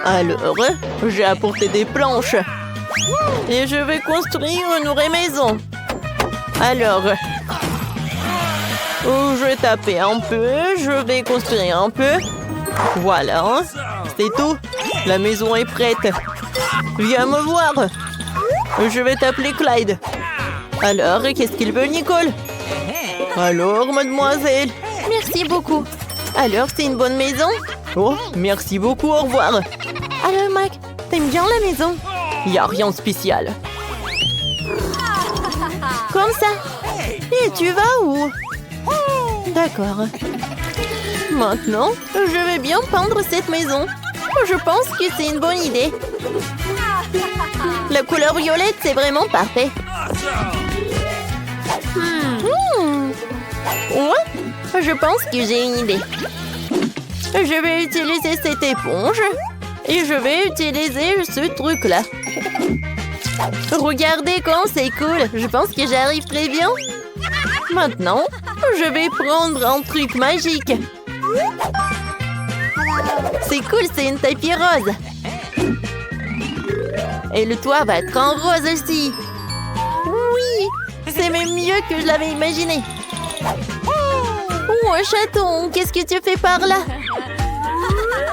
Alors, j'ai apporté des planches. Et je vais construire une vraie maison. Alors, je vais taper un peu, je vais construire un peu. Voilà, c'est tout. La maison est prête. Viens me voir. Je vais t'appeler Clyde. Alors, qu'est-ce qu'il veut, Nicole? Alors, mademoiselle? Merci beaucoup. Alors, c'est une bonne maison? Oh, merci beaucoup, au revoir. Alors, Mac, t'aimes bien la maison? Y a rien de spécial. Comme ça. Et tu vas où? D'accord. Maintenant, je vais bien peindre cette maison. Je pense que c'est une bonne idée. La couleur violette, c'est vraiment parfait. Ouais, je pense que j'ai une idée. Je vais utiliser cette éponge et je vais utiliser ce truc-là. Regardez comme c'est cool. Je pense que j'arrive très bien. Maintenant, je vais prendre un truc magique. C'est cool, c'est une tapis rose. Et le toit va être en rose aussi. Oui, c'est même mieux que je l'avais imaginé. Oh, un chaton, qu'est-ce que tu fais par là?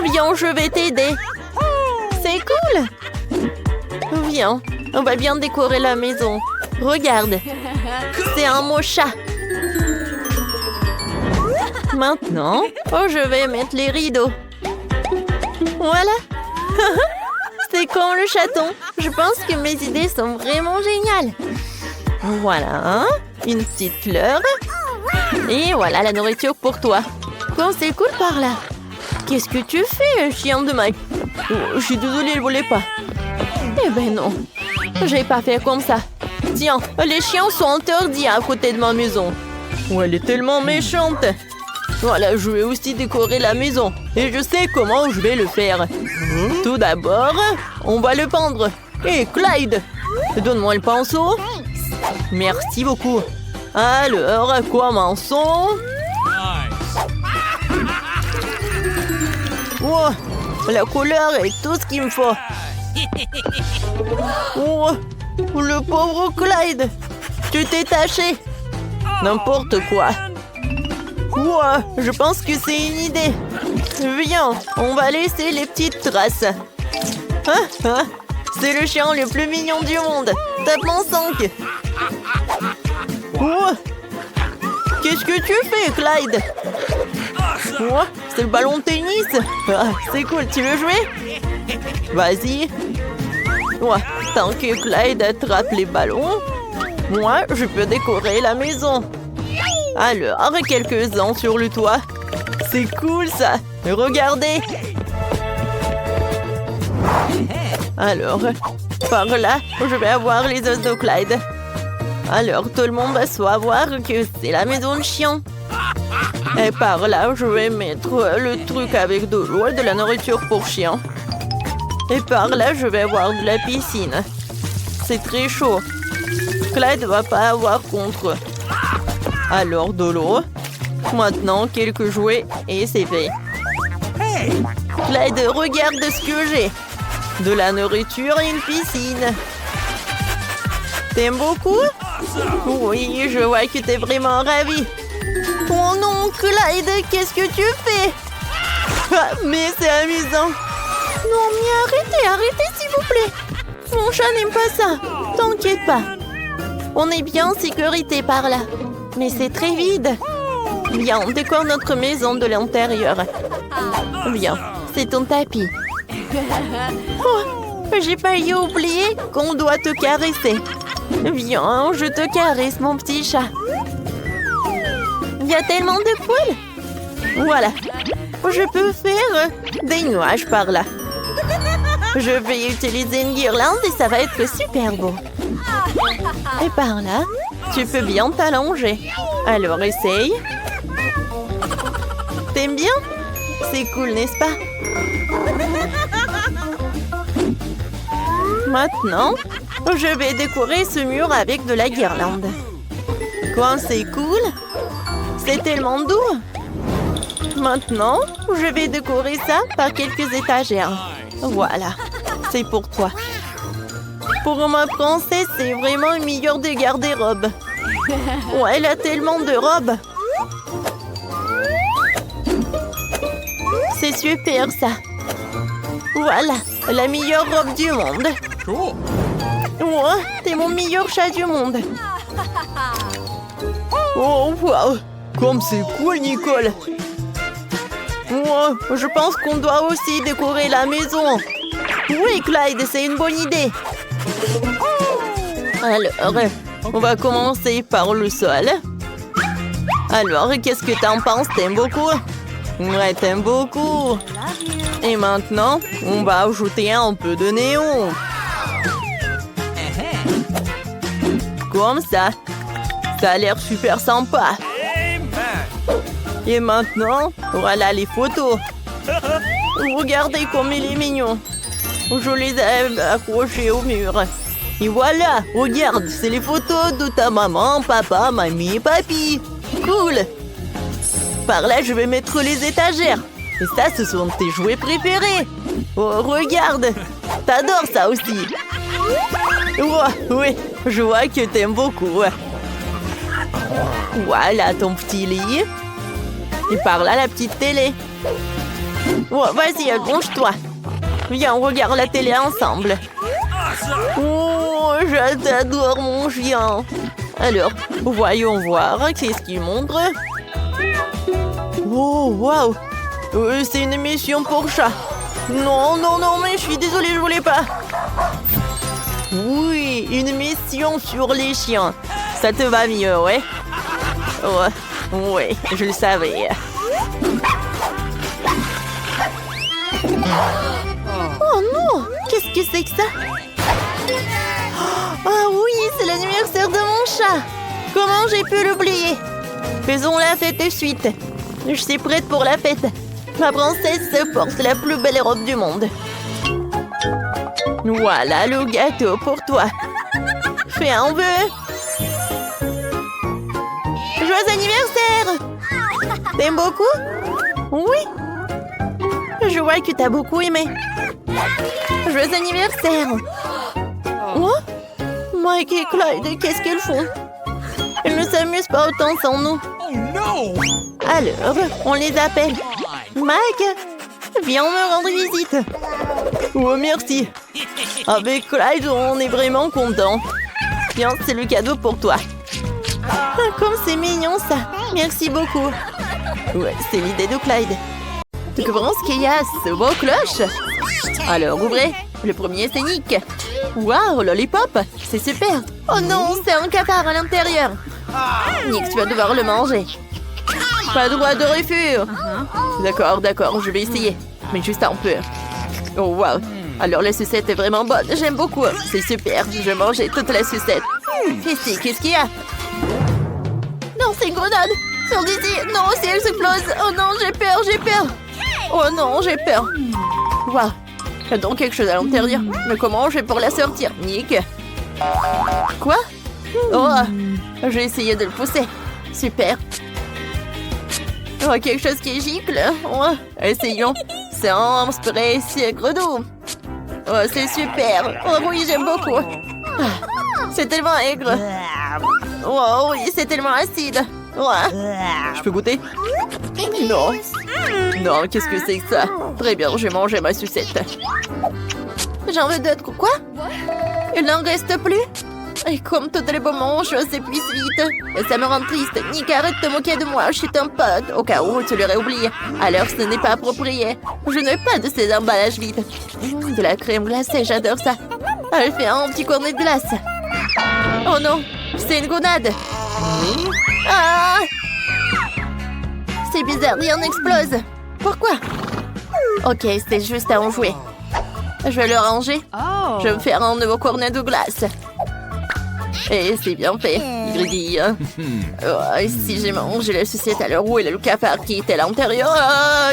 Viens, je vais t'aider. C'est cool. Viens, on va bien décorer la maison. Regarde, c'est un mot chat. Maintenant, je vais mettre les rideaux. Voilà. C'est comme le chaton. Je pense que mes idées sont vraiment géniales. Voilà, une petite fleur. Et voilà la nourriture pour toi. Bon, c'est cool par là. Qu'est-ce que tu fais, chien de Mike? Oh, je suis désolée, elle ne voulait pas. Eh ben non, j'ai pas fait comme ça. Tiens, les chiens sont interdits à côté de ma maison. Oh, elle est tellement méchante. Voilà, je vais aussi décorer la maison. Et je sais comment je vais le faire. Tout d'abord, on va le peindre. Hé, Clyde, donne-moi le pinceau. Merci beaucoup. Alors, commençons. Oh, la couleur est tout ce qu'il me faut. Oh, le pauvre Clyde. Tu t'es taché. N'importe quoi. Wow, je pense que c'est une idée. Viens, on va laisser les petites traces. C'est le chien le plus mignon du monde. Tape mon 5. Wow. Qu'est-ce que tu fais, Clyde? Wow, c'est le ballon de tennis. C'est cool, tu veux jouer? Vas-y. Ouais, tant que Clyde attrape les ballons, moi, je peux décorer la maison. Alors, quelques-uns sur le toit. C'est cool, ça. Regardez. Alors, par là, je vais avoir les os de Clyde. Alors, tout le monde va savoir que c'est la maison de chien. Et par là, je vais mettre le truc avec de l'eau et de la nourriture pour chien. Et par là, je vais avoir de la piscine. C'est très chaud. Clyde ne va pas avoir contre. Alors, de l'eau. Maintenant, quelques jouets et c'est fait. Clyde, regarde ce que j'ai. De la nourriture et une piscine. T'aimes beaucoup? Oui, je vois que t'es vraiment ravi. Oh non, Clyde, qu'est-ce que tu fais? Mais c'est amusant. Non, mais arrêtez, s'il vous plaît. Mon chat n'aime pas ça. T'inquiète pas. On est bien en sécurité par là. Mais c'est très vide. Viens, on décore notre maison de l'intérieur. Viens, c'est ton tapis. Oh, j'ai failli oublier qu'on doit te caresser. Viens, je te caresse, mon petit chat. Il y a tellement de poils. Voilà. Je peux faire des nuages par là. Je vais utiliser une guirlande et ça va être super beau. Et par là, tu peux bien t'allonger. Alors, essaye. T'aimes bien? C'est cool, n'est-ce pas? Maintenant, je vais décorer ce mur avec de la guirlande. Quoi, c'est cool? C'est tellement doux. Maintenant, je vais décorer ça par quelques étagères. Voilà, c'est pour toi. Pour ma princesse, c'est vraiment une meilleure des garde-robes. Oh, elle a tellement de robes. C'est super, ça. Voilà, la meilleure robe du monde. Cool. Oh, t'es mon meilleur chat du monde. Oh, wow. Comme c'est cool, Nicole. Oh, je pense qu'on doit aussi décorer la maison. Oui, Clyde, c'est une bonne idée. Alors, on va commencer par le sol. Alors, qu'est-ce que t'en penses? T'aimes beaucoup? Ouais, t'aimes beaucoup. Et maintenant, on va ajouter un peu de néon. Comme ça. Ça a l'air super sympa. Et maintenant, voilà les photos. Regardez comme il est mignon. Je les ai accrochées au mur. Et voilà, regarde, c'est les photos de ta maman, papa, mamie et papy. Cool. Par là, je vais mettre les étagères. Et ça, ce sont tes jouets préférés. Oh, regarde. T'adores ça aussi. Oh, oui, je vois que t'aimes beaucoup. Voilà ton petit lit. Et par là, la petite télé. Oh, vas-y, allonge-toi. Viens, on regarde la télé ensemble. Oh, je t'adore, mon chien. Alors, voyons voir. Qu'est-ce qu'il montre? Oh, waouh. C'est une émission pour chat. Non, non, non, mais je suis désolée, je voulais pas. Oui, une émission sur les chiens. Ça te va mieux, ouais? Ouais, ouais, je le savais. Oh non! Qu'est-ce que c'est que ça? Ah oui, c'est l'anniversaire de mon chat! Comment j'ai pu l'oublier? Faisons la fête de suite. Je suis prête pour la fête. Ma princesse porte la plus belle robe du monde. Voilà le gâteau pour toi. Fais un vœu. Joyeux anniversaire! T'aimes beaucoup? Oui. Je vois que t'as beaucoup aimé. Joyeux anniversaire! Oh? Mike et Clyde, qu'est-ce qu'ils font? Ils ne s'amusent pas autant sans nous. Oh no! Alors, on les appelle. Mike, viens me rendre visite. Oh, merci. Avec Clyde, on est vraiment content. Tiens, c'est le cadeau pour toi. Ah, comme c'est mignon ça. Merci beaucoup. Ouais, c'est l'idée de Clyde. Tu penses qu'il y a ce beau cloche? Alors, ouvrez. Le premier, c'est Nick. Waouh, lollipop. C'est super. Oh non, c'est un cafard à l'intérieur. Nick, tu vas devoir le manger. Pas de droit de refus. D'accord, d'accord, je vais essayer. Mais juste un peu. Oh, waouh. Alors, la sucette est vraiment bonne. J'aime beaucoup. C'est super. Je vais manger toute la sucette. Qu'est-ce qu'il y a? Non, c'est une grenade. Sors d'ici. Non, si elle s'explose. Oh non, j'ai peur, j'ai peur. Oh non, j'ai peur. Waouh. Il y a donc quelque chose à l'intérieur. Mais comment je vais pour la sortir, Nick? Quoi? Oh, j'ai essayé de le pousser. Super. Oh, quelque chose qui gicle. Oh, essayons. C'est un spray sucre doux. Oh, c'est super. Oh oui, j'aime beaucoup. Ah, c'est tellement aigre. Oh oui, c'est tellement acide. Ouais. Je peux goûter? Non. Non, qu'est-ce que c'est que ça? Très bien, je vais manger ma sucette. J'en veux d'autres. Quoi? Il n'en reste plus? Et comme tous les moments, je s'épuise vite. Et ça me rend triste. Nick, arrête de te moquer de moi, je suis ton pote. Au cas où tu l'aurais oublié. Alors ce n'est pas approprié. Je n'ai pas de ces emballages vides. De la crème glacée, j'adore ça. Elle fait un petit cornet de glace. Oh non, c'est une grenade. Ah! C'est bizarre, rien n'explose. Pourquoi? Ok, c'est juste à en jouer. Je vais le ranger. Je vais me faire un nouveau cornet de glace. Et c'est bien fait. Gridi. Oh, si j'ai mangé la sucette à l'heure où il y a le cafard qui était à l'intérieur.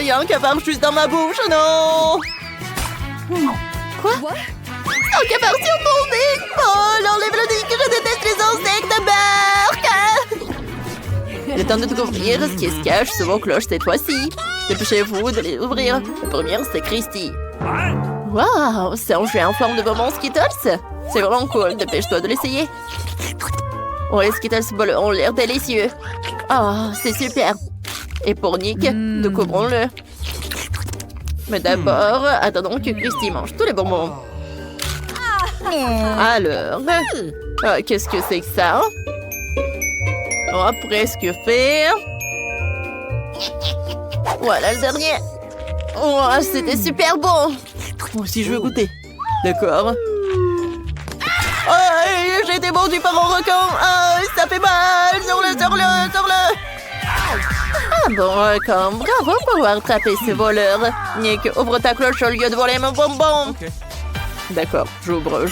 Il y a un cafard juste dans ma bouche. Non! Quoi? Un cafard sur mon nez! Oh, l'enlève le nez que je déteste les insectes! Bark! Il est temps de découvrir ce qui se cache sous vos cloches cette fois-ci. Dépêchez-vous de les ouvrir. La première, c'est Christy. Waouh, c'est un jeu en forme de bonbons Skittles. C'est vraiment cool, dépêche-toi de l'essayer. Oh, les Skittles ont l'air délicieux. Oh, c'est super. Et pour Nick, découvrons-le. Mais d'abord, attendons que Christy mange tous les bonbons. Alors, qu'est-ce que c'est que ça? Oh, presque fait. Voilà le dernier. Oh, c'était super bon. Moi aussi, je veux goûter. D'accord. Oh, j'ai été mordu par un requin. Oh, ça fait mal. Sors-le. Ah bon, requin. Bravo pour avoir attrapé ce voleur. Nick, ouvre ta cloche au lieu de voler mon bonbon. D'accord, j'ouvre.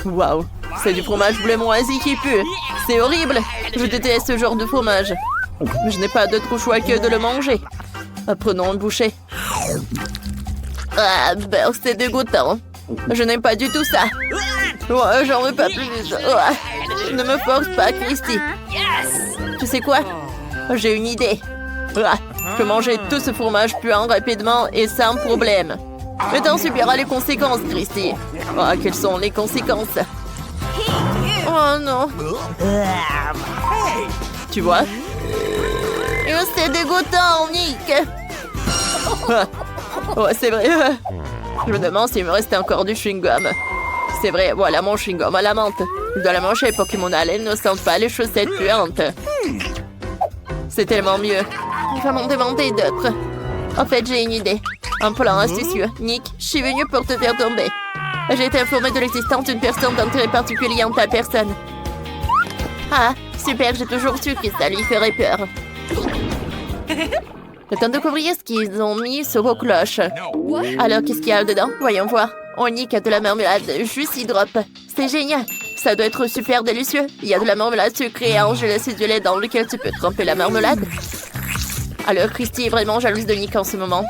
Waouh, c'est du fromage bleu moisi qui pue. C'est horrible. Je déteste ce genre de fromage. Mais je n'ai pas d'autre choix que de le manger. Prenons une bouchée. Ah, ben, c'est dégoûtant. Je n'aime pas du tout ça. Oh, j'en veux pas plus. Oh, ne me force pas, Christy. Tu sais quoi? J'ai une idée. Je peux manger tout ce fromage puant rapidement et sans problème. Mais t'en subiras les conséquences, Christy. Oh, quelles sont les conséquences? Oh non. Tu vois? Oh, c'est dégoûtant, Nick. Oh, c'est vrai. Je me demande s'il me restait encore du chewing-gum. C'est vrai, voilà mon chewing-gum à la menthe. Je dois la manger pour que mon haleine ne sente pas les chaussettes puantes. C'est tellement mieux. Il va m'en demander d'autres. En fait, j'ai une idée. Un plan astucieux. Nick, je suis venue pour te faire tomber. J'ai été informée de l'existence d'une personne d'intérêt particulier en ta personne. Ah, super, j'ai toujours su que ça lui ferait peur. Le temps de découvrir ce qu'ils ont mis sur vos cloches. Alors, qu'est-ce qu'il y a dedans? Voyons voir. Oh, Nick a de la marmelade, juste y drop. C'est génial. Ça doit être super délicieux. Il y a de la marmelade sucrée et un gelé acidulé dans lequel tu peux tremper la marmelade. Alors, Christy est vraiment jalouse de Nick en ce moment.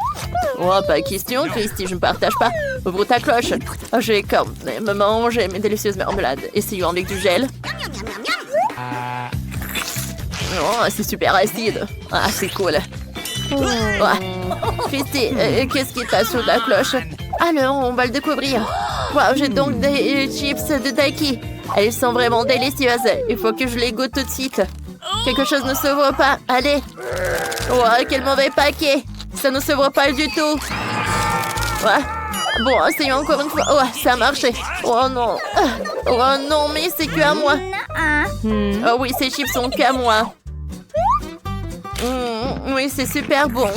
Oh, pas question, Christy, je ne partage pas. Ouvre ta cloche. Je vais quand même manger mes délicieuses marmelades. Essayons avec du gel. Oh, c'est super acide. Ah, c'est cool. Christy, qu'est-ce qui passe sur ta cloche? Alors, on va le découvrir. Wow, j'ai donc des chips de Taki. Elles sont vraiment délicieuses. Il faut que je les goûte tout de suite. Quelque chose ne s'ouvre pas. Allez. Oh, quel mauvais paquet. Ça ne s'ouvre pas du tout. Ouais. Bon, essayons encore une fois. Oh, ça a marché. Oh non. Oh non, mais c'est que à moi. Oh oui, ces chips sont qu'à moi. Oui, c'est super bon.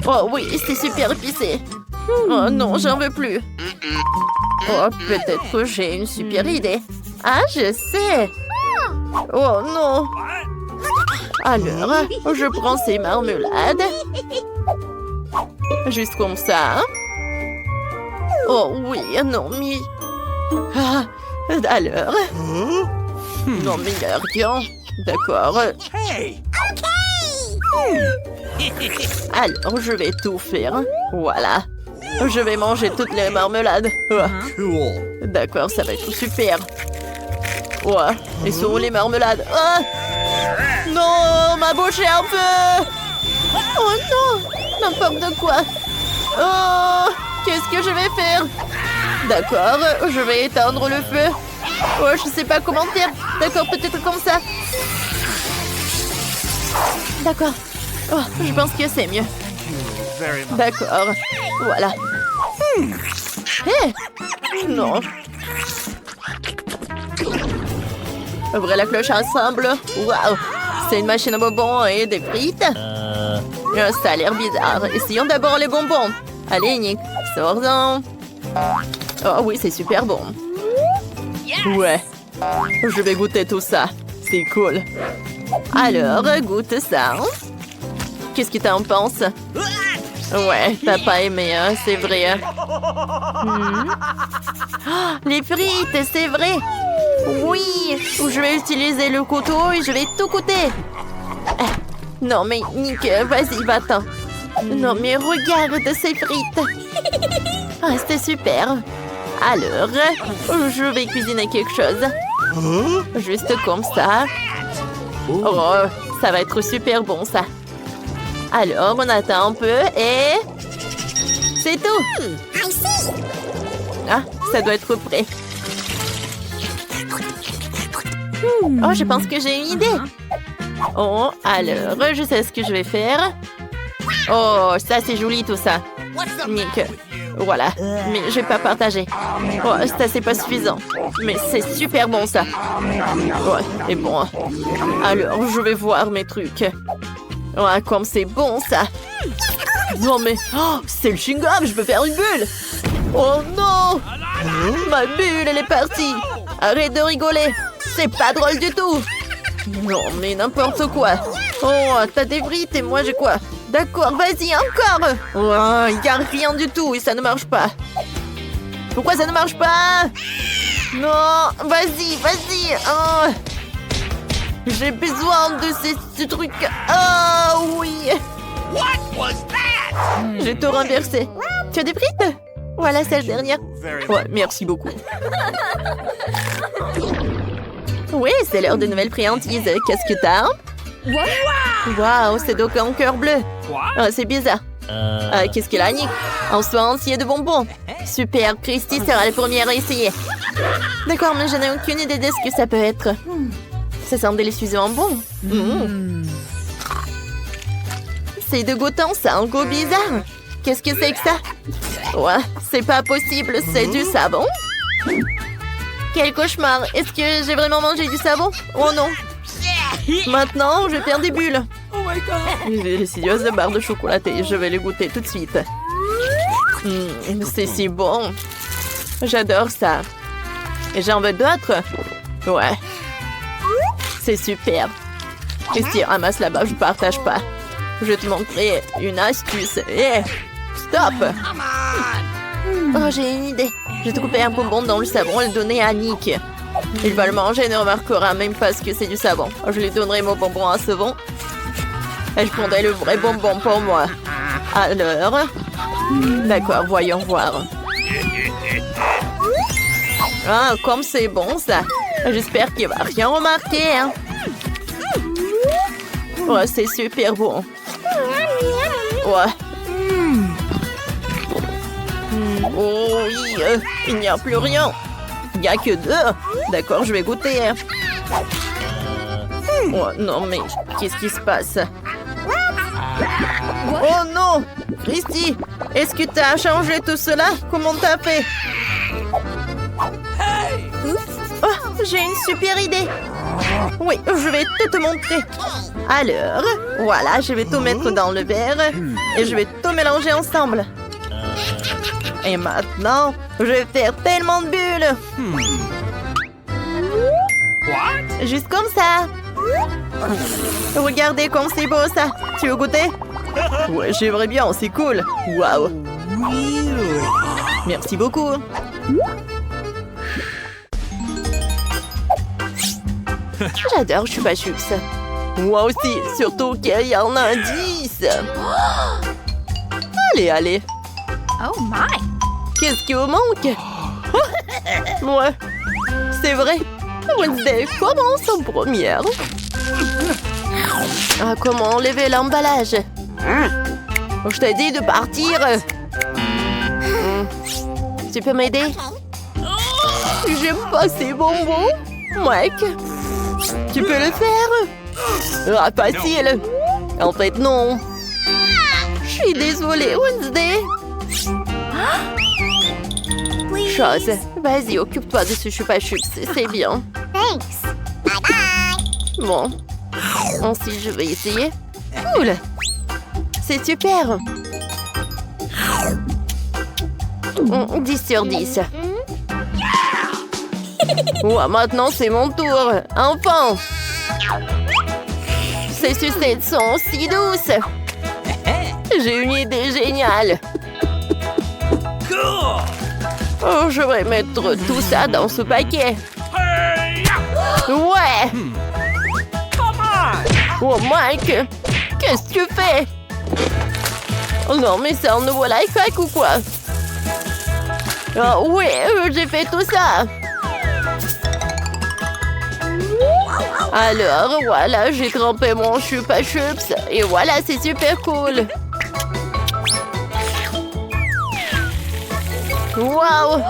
Oh oui, c'est super épicé. Oh non, j'en veux plus. Oh, peut-être que j'ai une super idée. Ah, je sais. Oh non. Alors, je prends ces marmelades. Juste comme ça. Oh oui, non, mais... Ah, alors... Non, mais rien. D'accord. Alors, je vais tout faire. Voilà. Je vais manger toutes les marmelades. D'accord, ça va être super. Ouais, et sont où les marmelades? Ah non, ma bouche est un peu... Oh non, n'importe quoi. Oh, qu'est-ce que je vais faire? D'accord, je vais éteindre le feu. Oh, je sais pas comment faire. D'accord, peut-être comme ça. D'accord. Oh, je pense que c'est mieux. D'accord, voilà. Hé, non. Ouvrez la cloche ensemble. Waouh, c'est une machine à bonbons et des frites. Ça a l'air bizarre. Essayons d'abord les bonbons. Allez, Nick, sors-en. Oh oui, c'est super bon. Ouais, je vais goûter tout ça. C'est cool. Alors, goûte ça. Qu'est-ce que t'en penses? Ouais, t'as pas aimé, hein, c'est vrai. Oh, les frites, c'est vrai. Oui, je vais utiliser le couteau et je vais tout goûter. Non, mais Nick, vas-y, va-t'en. Non, mais regarde ces frites. Ah, c'était super. Alors, je vais cuisiner quelque chose. Juste comme ça. Oh, ça va être super bon, ça. Alors, on attend un peu et... C'est c'est tout. Ah, ça doit être prêt. Oh, je pense que j'ai une idée. Oh, alors, je sais ce que je vais faire. Oh, ça, c'est joli tout ça. Nick. Voilà, mais je vais pas partager. Oh, ça, c'est pas suffisant. Mais c'est super bon, ça. Ouais, et bon. Alors, je vais voir mes trucs. Ouais, comme c'est bon, ça. Non, mais... Oh, c'est le chewing-gum, je peux faire une bulle. Oh non! Ma bulle, elle est partie. Arrête de rigoler. C'est pas drôle du tout. Non, mais n'importe quoi. Oh, t'as des frites et moi j'ai quoi? D'accord, vas-y, encore. Oh, y a rien du tout et ça ne marche pas. Pourquoi ça ne marche pas? Non, vas-y, vas-y. Oh. J'ai besoin de ces trucs. Oh, oui. J'ai tout renversé. Tu as des frites? Voilà, c'est la dernière. Ouais, merci beaucoup. Oui, c'est l'heure de nouvelles friandises. Qu'est-ce que t'as? Waouh, c'est donc un cœur bleu. Oh, c'est bizarre. Qu'est-ce qu'elle a, Nick? Un soin entier de bonbons. Super, Christy sera la première à essayer. D'accord, mais je n'ai aucune idée de ce que ça peut être. Ça sent délicieusement bon. C'est dégoûtant, ça a un goût bizarre. Qu'est-ce que c'est que ça? Ouais, c'est pas possible, c'est du savon. Quel cauchemar! Est-ce que j'ai vraiment mangé du savon? Oh non! Maintenant, je vais faire des bulles. J'ai délicieuse barre de chocolatée. Je vais les goûter tout de suite. C'est si bon. J'adore ça. Et j'en veux d'autres? Ouais. C'est super. Christy, ramasse là-bas, je partage pas. Je vais te montrer une astuce. Hey, stop! Oh, j'ai une idée. Je vais te couper un bonbon dans le savon et le donner à Nick. Il va le manger et ne remarquera même pas ce que c'est du savon. Je lui donnerai mon bonbon à savon. Et je prendrai le vrai bonbon pour moi. Alors... D'accord, voyons voir. Ah, comme c'est bon, ça. J'espère qu'il va rien remarquer. Hein. Oh, c'est super bon. Ouais. Oh oui, il n'y a plus rien. Il n'y a que deux. D'accord, je vais goûter. Oh non, mais qu'est-ce qui se passe? Oh non! Christy, est-ce que tu as changé tout cela? Comment t'as fait? Oh, j'ai une super idée. Oui, je vais tout te montrer. Alors, voilà, je vais tout mettre dans le verre et je vais tout mélanger ensemble. Et maintenant, je vais faire tellement de bulles. Juste comme ça. Regardez comme c'est beau ça. Tu veux goûter? Ouais, j'aimerais bien, c'est cool. Waouh. Merci beaucoup. J'adore Chupa Chups. Moi aussi, surtout qu'il y en a un 10. Allez, allez. Oh my! Qu'est-ce qui vous manque? Ouais, c'est vrai. Wednesday commence en première. Ah, comment enlever l'emballage? Je t'ai dit de partir. Tu peux m'aider? J'aime pas ces bonbons. Mike, tu peux le faire? Ah, facile. En fait, non. Je suis désolée, Wednesday. Chose. Vas-y, occupe-toi de ce Chupa Chups, c'est bien. Thanks. Bye bye. Bon. Ensuite, je vais essayer. Cool. C'est super. 10 sur 10. Ouais, maintenant, c'est mon tour. Enfin. Ces sucettes sont si douces. J'ai une idée géniale. Oh, je vais mettre tout ça dans ce paquet. Ouais. Oh, Mike, qu'est-ce que tu fais? Oh non, mais c'est un nouveau life hack ou quoi? Oh, oui, j'ai fait tout ça. Alors, voilà, j'ai trempé mon Chupa Chups. Et voilà, c'est super cool. Waouh!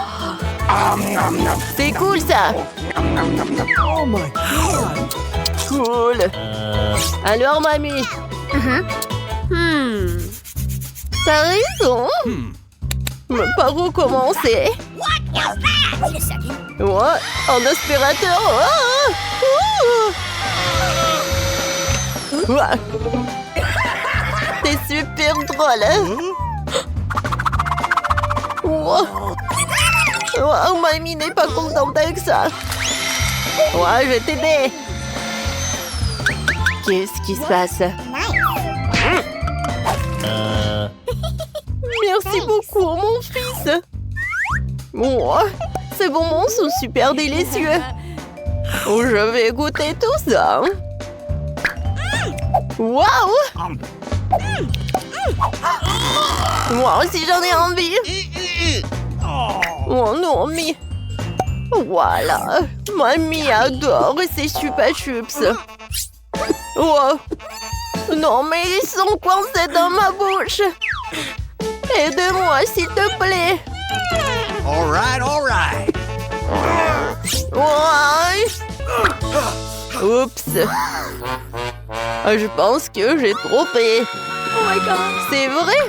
C'est cool ça! Oh my god! Cool! Alors, mamie? T'as raison! Mais par où commencer? Ouais, un aspirateur! Ouais. C'est super drôle! Wow. Wow, mamie n'est pas contente avec ça! Ouais, je vais t'aider! Qu'est-ce qui se passe? Merci beaucoup, mon fils! Oh, ces bonbons sont super délicieux! Oh, je vais goûter tout ça! Waouh! Moi aussi, j'en ai envie! Oh non, mais... Voilà! Mamie adore ces chupa chups! Oh! Non, mais ils sont coincés dans ma bouche! Aide-moi, s'il te plaît! All right. Ouais. Oups! Je pense que j'ai trompé! Oh my god. C'est vrai?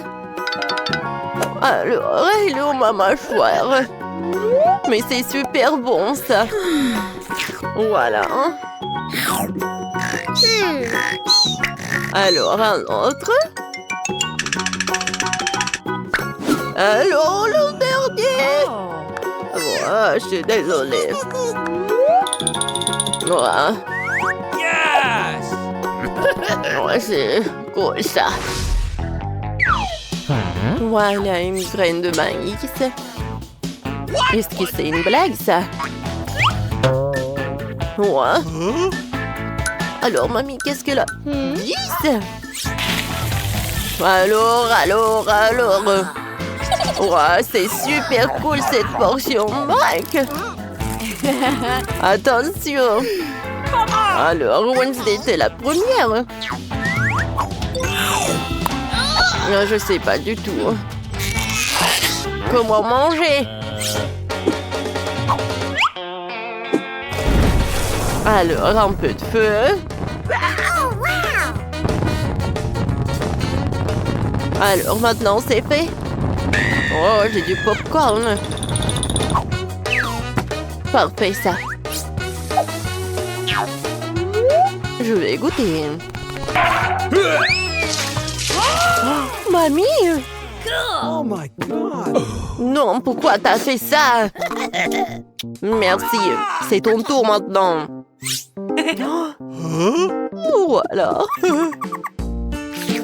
Alors, il est où ma mâchoire? Mais c'est super bon, ça! Voilà! Alors, un autre? Alors, le dernier! Ouais, je suis désolée. Ouais. Yes! Ouais, c'est cool, ça. Voilà une graine de maïs. Est-ce que c'est une blague, ça? Ouais. Alors, mamie, qu'est-ce qu'elle a? 10? Alors. Ouais, c'est super cool cette portion, Mike. Attention. Alors, Wednesday, t'es la première. Je sais pas du tout. Comment manger? Alors, un peu de feu. Alors, maintenant, c'est fait. Oh, j'ai du popcorn. Parfait, ça. Je vais goûter. Oh, mamie! Oh my god! Non, pourquoi t'as fait ça? Merci, c'est ton tour maintenant. Voilà.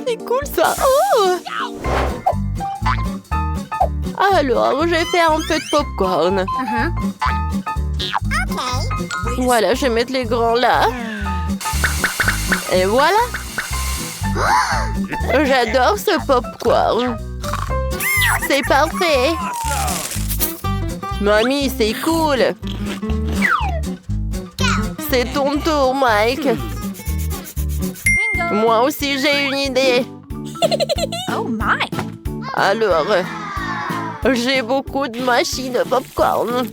C'est cool ça. Oh! Alors, je vais faire un peu de popcorn. Voilà, je vais mettre les grands là. Et voilà. J'adore ce popcorn. C'est parfait. Mamie, c'est cool. C'est ton tour, Mike. Moi aussi, j'ai une idée. Oh my. Alors, j'ai beaucoup de machines à popcorn.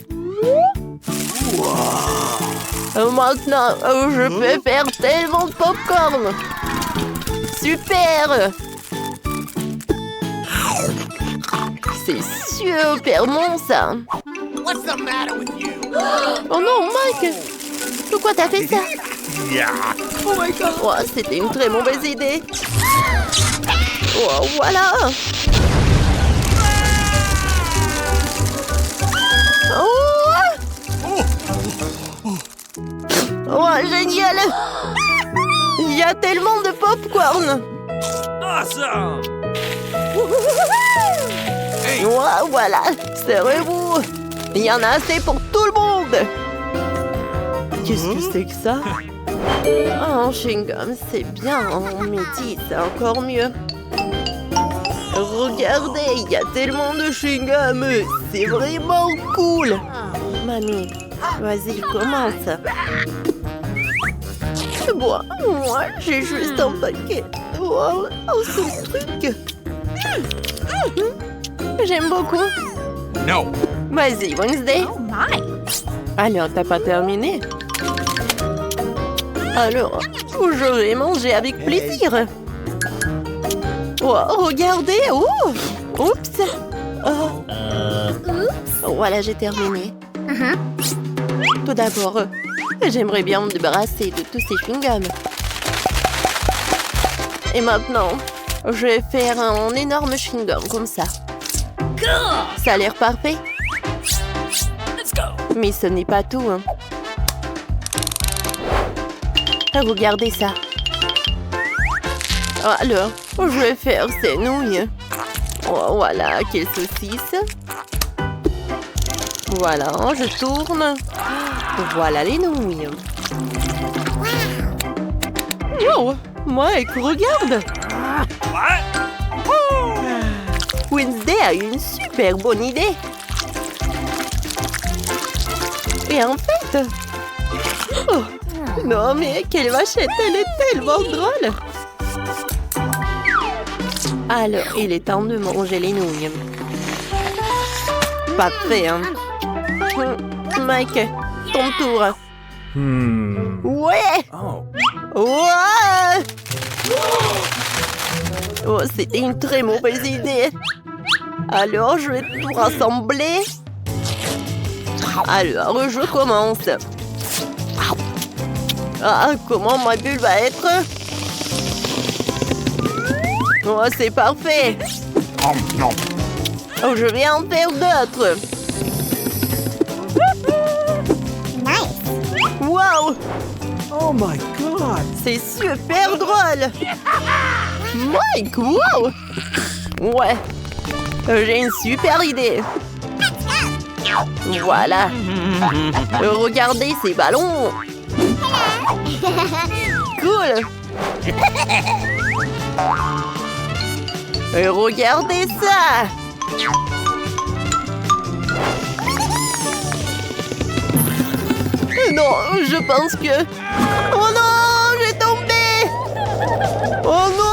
Maintenant, je peux faire tellement de popcorn. Super! C'est super bon, ça. What's the matter with you? Oh non, Mike! Pourquoi t'as fait ça? Yeah. Oh my god! Oh, c'était une très mauvaise idée. Oh, voilà! Oh, génial! Il y a tellement de popcorn! Awesome! Oh, voilà! Serrez-vous! Il y en a assez pour tout le monde! Qu'est-ce que c'est que ça? Oh, un chewing-gum, c'est bien. Mais dis, c'est encore mieux. Regardez, il y a tellement de chewing-gum. C'est vraiment cool. Mamie, vas-y, commence. Bon, moi, j'ai juste un paquet. Wow, un seul truc. J'aime beaucoup. No. Vas-y, Wednesday. Oh my. Alors, t'as pas terminé? Alors, je vais manger avec plaisir. Oh, regardez! Oh! Oups! Oh. Voilà, j'ai terminé. Tout d'abord, j'aimerais bien me débarrasser de tous ces chewing-gums. Et maintenant, je vais faire un énorme chewing-gum comme ça. Ça a l'air parfait. Let's go. Mais ce n'est pas tout, hein. Regardez ça. Alors, je vais faire ces nouilles. Oh, voilà, quelle saucisse. Voilà, je tourne. Voilà les nouilles. Oh, Mike, regarde. Wednesday a eu une super bonne idée. Et en fait... Oh, non, mais quelle vachette, elle est tellement drôle. Alors, il est temps de manger les nouilles. Parfait, hein. Mike, ton tour. Ouais. Ouais. Oh, c'était une très mauvaise idée. Alors, je vais tout rassembler. Alors, je commence. Ah, comment ma bulle va être? Oh, c'est parfait. Oh, je vais en faire d'autres. Wow! Oh my God. C'est super drôle. Mike, wow! Ouais, j'ai une super idée. Voilà. Regardez ces ballons. Cool. Regardez ça. Non, je pense que... Oh non, j'ai tombé. Oh non.